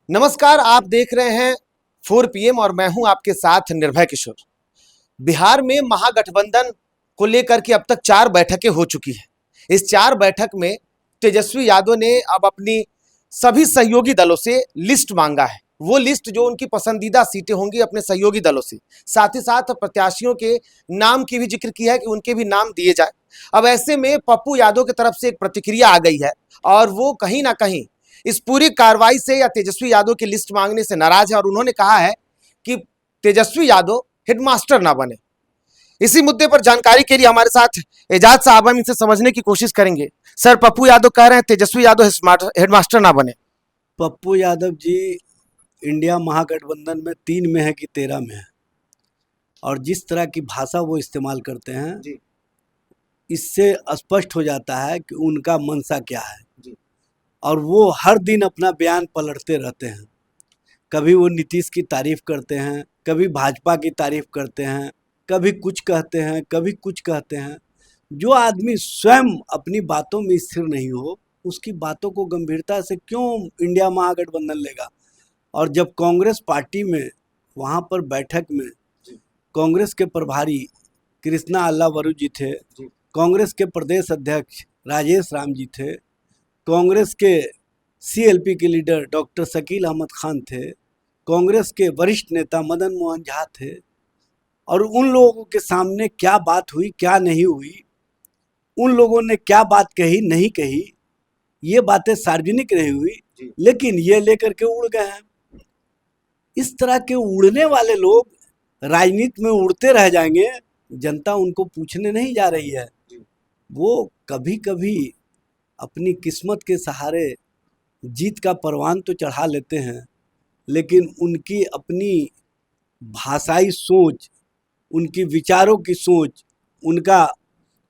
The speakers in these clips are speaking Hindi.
नमस्कार, आप देख रहे हैं 4 PM और मैं हूं आपके साथ निर्भय किशोर। बिहार में महागठबंधन को लेकर के अब तक 4 बैठकें हो चुकी है। इस 4 बैठक में तेजस्वी यादव ने अब अपनी सभी सहयोगी दलों से लिस्ट मांगा है। वो लिस्ट जो उनकी पसंदीदा सीटें होंगी अपने सहयोगी दलों से, साथ ही साथ प्रत्याशियों के नाम की भी जिक्र किया है कि उनके भी नाम दिए जाए। अब ऐसे में पप्पू यादव की तरफ से एक प्रतिक्रिया आ गई है और वो कहीं ना कहीं इस पूरी कार्रवाई से या तेजस्वी यादव की लिस्ट मांगने से नाराज है और उन्होंने कहा है कि तेजस्वी यादव हेडमास्टर ना बने। इसी मुद्दे पर जानकारी के लिए हमारे साथ एजाज साहब, हम इनसे समझने की कोशिश करेंगे। सर, पप्पू यादव कह रहे हैं तेजस्वी यादव हेडमास्टर ना बने। पप्पू यादव जी इंडिया महागठबंधन में 3 में है कि 13 में है, और जिस तरह की भाषा वो इस्तेमाल करते हैं जी। इससे स्पष्ट हो जाता है कि उनका मंशा क्या है। जी। और वो हर दिन अपना बयान पलटते रहते हैं। कभी वो नीतीश की तारीफ करते हैं, कभी भाजपा की तारीफ करते हैं, कभी कुछ कहते हैं, कभी कुछ कहते हैं। जो आदमी स्वयं अपनी बातों में स्थिर नहीं हो, उसकी बातों को गंभीरता से क्यों इंडिया महागठबंधन लेगा। और जब कांग्रेस पार्टी में वहाँ पर बैठक में कांग्रेस के प्रभारी कृष्णा अल्लावरू जी थे, कांग्रेस के प्रदेश अध्यक्ष राजेश राम जी थे, कांग्रेस के सीएलपी के लीडर डॉक्टर शकील अहमद खान थे, कांग्रेस के वरिष्ठ नेता मदन मोहन झा थे, और उन लोगों के सामने क्या बात हुई क्या नहीं हुई, उन लोगों ने क्या बात कही नहीं कही, ये बातें सार्वजनिक नहीं हुई, लेकिन ये लेकर के उड़ गए हैं। इस तरह के उड़ने वाले लोग राजनीति में उड़ते रह जाएंगे, जनता उनको पूछने नहीं जा रही है। वो कभी कभी अपनी किस्मत के सहारे जीत का परवान तो चढ़ा लेते हैं, लेकिन उनकी अपनी भाषाई सोच, उनकी विचारों की सोच, उनका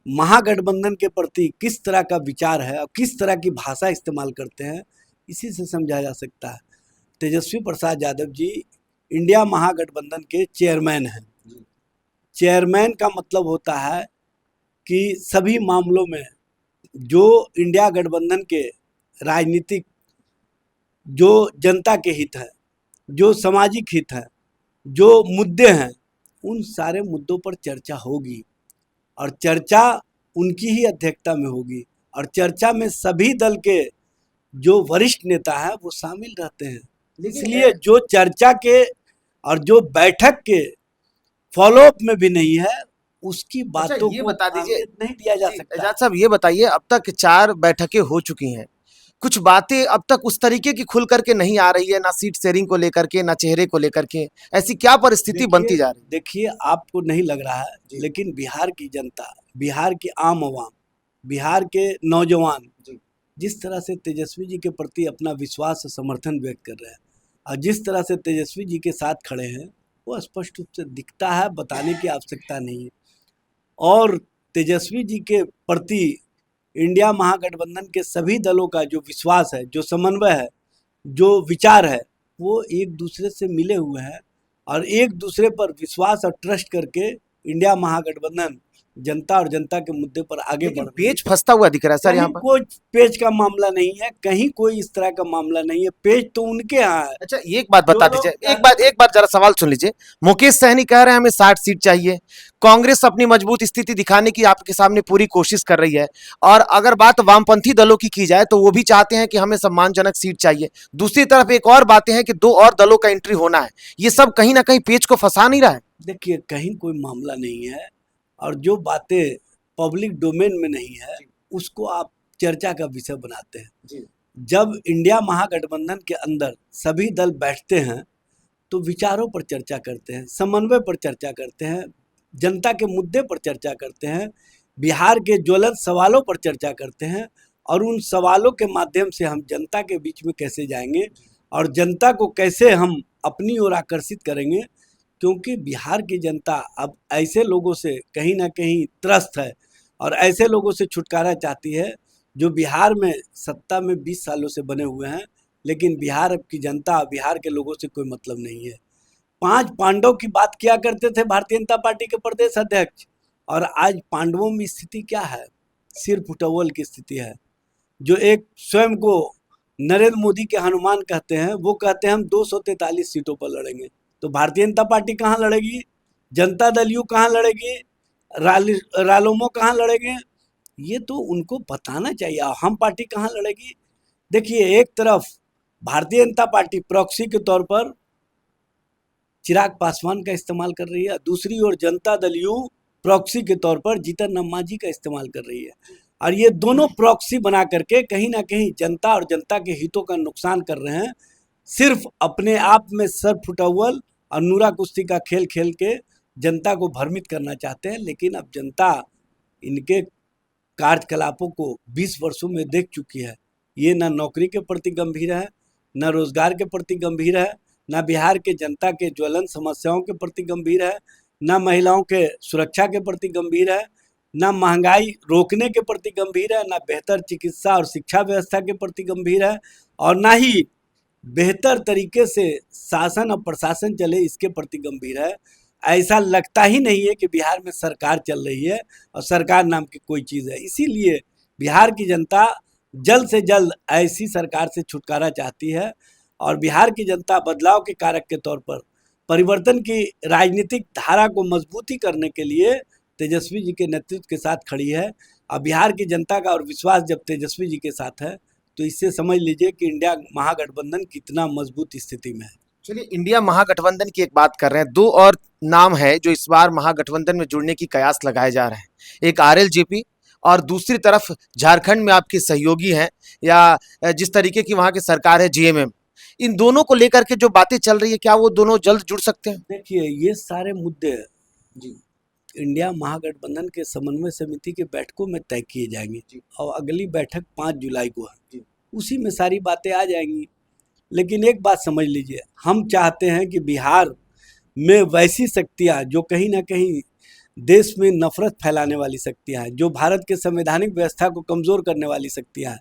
महागठबंधन के प्रति किस तरह का विचार है और किस तरह की भाषा इस्तेमाल करते हैं, इसी से समझा जा सकता है। तेजस्वी प्रसाद यादव जी इंडिया महागठबंधन के चेयरमैन हैं। चेयरमैन का मतलब होता है कि सभी मामलों में जो इंडिया गठबंधन के राजनीतिक, जो जनता के हित है, जो सामाजिक हित है, जो मुद्दे हैं, उन सारे मुद्दों पर चर्चा होगी, और चर्चा उनकी ही अध्यक्षता में होगी, और चर्चा में सभी दल के जो वरिष्ठ नेता हैं वो शामिल रहते हैं। इसलिए जो चर्चा के और जो बैठक के फॉलोअप में भी नहीं है, उसकी बातों ये को बता दीजिए नहीं दिया जा सकता। एजाज साहब, ये बताइए, अब तक 4 बैठकें हो चुकी हैं, कुछ बातें अब तक उस तरीके की खुल करके नहीं आ रही है, ना सीट शेयरिंग को लेकर के, ना चेहरे को लेकर के। ऐसी क्या परिस्थिति बनती जा रही है? देखिए, आपको नहीं लग रहा है, लेकिन बिहार की जनता, बिहार की आम आवाम, बिहार के नौजवान जिस तरह से तेजस्वी जी के प्रति अपना विश्वास और समर्थन व्यक्त कर रहे हैं, और जिस तरह से तेजस्वी जी के साथ खड़े हैं, वो स्पष्ट रूप से दिखता है, बताने की आवश्यकता नहीं है। और तेजस्वी जी के प्रति इंडिया महागठबंधन के सभी दलों का जो विश्वास है, जो समन्वय है, जो विचार है, वो एक दूसरे से मिले हुए हैं, और एक दूसरे पर विश्वास और ट्रस्ट करके इंडिया महागठबंधन जनता और जनता के मुद्दे पर आगे बढ़ रही है। पेच फंसता हुआ दिख रहा है सर यहाँ कहीं पर। कोई पेज का मामला नहीं है, कहीं कोई इस तरह का मामला नहीं है। पेज तो उनके यहाँ है। अच्छा, एक बात जो बता लोग दीजिए, चाहते एक बार जरा सवाल सुन लीजिए। मुकेश सहनी कह रहे हैं हमें 60 सीट चाहिए। कांग्रेस अपनी मजबूत स्थिति दिखाने की आपके सामने पूरी कोशिश कर रही है, और अगर बात वामपंथी दलों की जाए तो वो भी चाहते हैं कि हमें सम्मानजनक सीट चाहिए। दूसरी तरफ एक और बातें हैं कि 2 और दलों का एंट्री होना है। ये सब कहीं ना कहीं पेच को फंसा नहीं रहा है? देखिए, कहीं कोई मामला नहीं है, और जो बातें पब्लिक डोमेन में नहीं है उसको आप चर्चा का विषय बनाते हैं। जब इंडिया महागठबंधन के अंदर सभी दल बैठते हैं तो विचारों पर चर्चा करते हैं, समन्वय पर चर्चा करते हैं, जनता के मुद्दे पर चर्चा करते हैं, बिहार के ज्वलंत सवालों पर चर्चा करते हैं, और उन सवालों के माध्यम से हम जनता के बीच में कैसे जाएंगे और जनता को कैसे हम अपनी ओर आकर्षित करेंगे। क्योंकि बिहार की जनता अब ऐसे लोगों से कहीं ना कहीं त्रस्त है, और ऐसे लोगों से छुटकारा चाहती है जो बिहार में सत्ता में 20 सालों से बने हुए हैं, लेकिन बिहार की जनता, बिहार के लोगों से कोई मतलब नहीं है। 5 पांडव की बात किया करते थे भारतीय जनता पार्टी के प्रदेश अध्यक्ष, और आज पांडवों में स्थिति क्या है? सिर फुटवल की स्थिति है। जो एक स्वयं को नरेंद्र मोदी के हनुमान कहते हैं, वो कहते हैं हम 243 सीटों पर लड़ेंगे। तो भारतीय जनता पार्टी कहाँ लड़ेगी? जनता दल यू कहाँ लड़ेगी? रालोमो कहाँ लड़ेंगे? ये तो उनको बताना चाहिए। और हम पार्टी कहाँ लड़ेगी? देखिए, एक तरफ भारतीय जनता पार्टी प्रॉक्सी के तौर पर चिराग पासवान का इस्तेमाल कर रही है, दूसरी ओर जनता दल यू प्रॉक्सी के तौर पर जीतन राम मांझी का इस्तेमाल कर रही है। और ये दोनों प्रॉक्सी बना करके कहीं ना कहीं जनता और जनता के हितों का नुकसान कर रहे हैं। सिर्फ अपने आप में सर फुटअव्वल और नूरा कुश्ती का खेल खेल के जनता को भ्रमित करना चाहते हैं। लेकिन अब जनता इनके कार्यकलापों को 20 वर्षों में देख चुकी है। ये ना नौकरी के प्रति गंभीर है, न रोजगार के प्रति गंभीर है, न बिहार के जनता के ज्वलन समस्याओं के प्रति गंभीर है, न महिलाओं के सुरक्षा के प्रति गंभीर है, न महंगाई रोकने के प्रति गंभीर है, न बेहतर चिकित्सा और शिक्षा व्यवस्था के प्रति गंभीर है, और न ही बेहतर तरीके से शासन और प्रशासन चले इसके प्रति गंभीर है। ऐसा लगता ही नहीं है कि बिहार में सरकार चल रही है और सरकार नाम की कोई चीज़ है। इसीलिए बिहार की जनता जल्द से जल्द ऐसी सरकार से छुटकारा चाहती है और बिहार की जनता बदलाव के कारक के तौर पर परिवर्तन की राजनीतिक धारा को मजबूती करने के लिए तेजस्वी जी के नेतृत्व के साथ खड़ी है। अब बिहार की जनता का और विश्वास जब तेजस्वी जी के साथ है तो इससे समझ लीजिए कि इंडिया महागठबंधन कितना मजबूत स्थिति में है। चलिए, इंडिया महागठबंधन की एक बात कर रहे हैं, दो और नाम है जो इस बार महागठबंधन में जुड़ने की कयास लगाए जा रहे हैं। एक आरएलजेपी और दूसरी तरफ झारखंड में आपके सहयोगी हैं या जिस तरीके की वहां की सरकार है जेएमएम। इन दोनों को लेकर के जो बातें चल रही है, क्या वो दोनों जल्द जुड़ सकते हैं? देखिए, ये सारे मुद्दे जी इंडिया महागठबंधन के समन्वय समिति के बैठकों में तय किए जाएंगे और अगली बैठक 5 जुलाई को है, उसी में सारी बातें आ जाएंगी। लेकिन एक बात समझ लीजिए, हम चाहते हैं कि बिहार में वैसी शक्तियाँ जो कहीं ना कहीं देश में नफरत फैलाने वाली शक्तियाँ हैं, जो भारत के संवैधानिक व्यवस्था को कमज़ोर करने वाली शक्तियाँ हैं,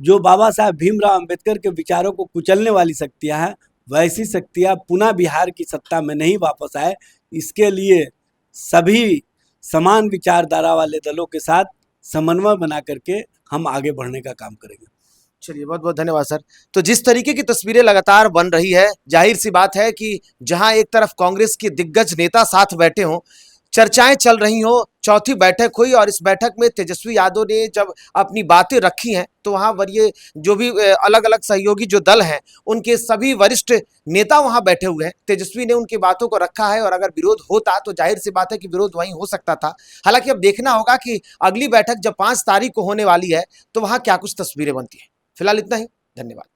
जो बाबा साहब भीमराव अंबेडकर के विचारों को कुचलने वाली शक्तियाँ हैं, वैसी शक्तियाँ पुनः बिहार की सत्ता में नहीं वापस आए। इसके लिए सभी समान विचारधारा वाले दलों के साथ समन्वय बना करके हम आगे बढ़ने का काम करेंगे। चलिए, बहुत बहुत धन्यवाद सर। तो जिस तरीके की तस्वीरें लगातार बन रही है, जाहिर सी बात है कि जहां एक तरफ कांग्रेस के दिग्गज नेता साथ बैठे हों, चर्चाएं चल रही हो, चौथी बैठक हुई और इस बैठक में तेजस्वी यादव ने जब अपनी बातें रखी हैं तो वहां वरीय जो भी अलग अलग सहयोगी जो दल हैं उनके सभी वरिष्ठ नेता वहां बैठे हुए हैं। तेजस्वी ने उनकी बातों को रखा है और अगर विरोध होता तो जाहिर सी बात है कि विरोध वहीं हो सकता था। हालांकि अब देखना होगा कि अगली बैठक जब 5 तारीख को होने वाली है तो वहां क्या कुछ तस्वीरें बनती है। फिलहाल इतना ही, धन्यवाद।